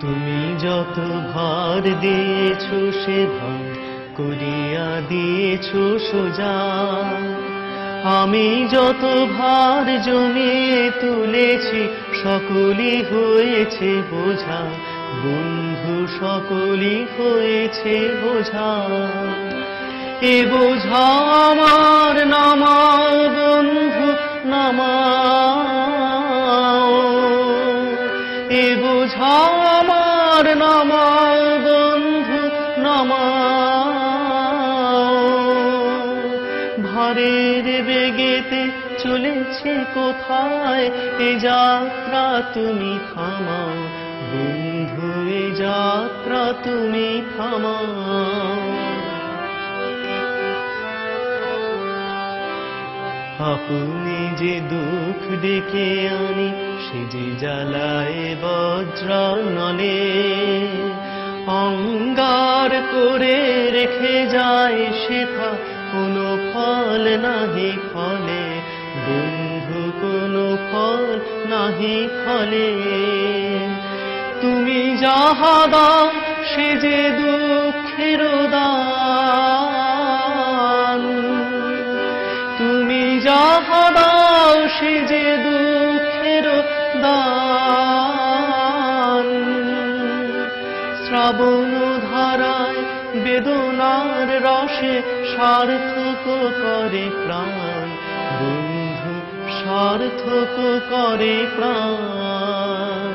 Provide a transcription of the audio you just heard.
তুমি যত ভার দিয়েছো সে ভার করিয়া দিয়েছো সোজা, আমি যত ভার জমিয়ে তুলেছি সকলই হয়েছে বোঝা, বন্ধু সকলই হয়েছে বোঝা। এ বোঝা আমার নামাও বন্ধু নামাও, এ বোঝা আমার নামাও বন্ধু নামাও। ভারের বেগেতে চলেছে কোথায় এ যাত্রা তুমি থামাও, বন্ধু এ যাত্রা তুমি থামাও। আপনি যে দুঃখ ডেকে আনি সে যে জ্বালায় বজ্রানলে, অঙ্গার করে রেখে যায় সেথা কোনো ফল নাহি ফলে, বন্ধু কোনো ফল নাহি ফলে। তুমি যাহা দাও সে যে দুঃখের দান, তুমি যাহা দাও সে যে দুঃখের দান। শ্রাবণ ধারায় বেদনার রসে সার্থক করে প্রাণ, বন্ধু সার্থক করে প্রাণ।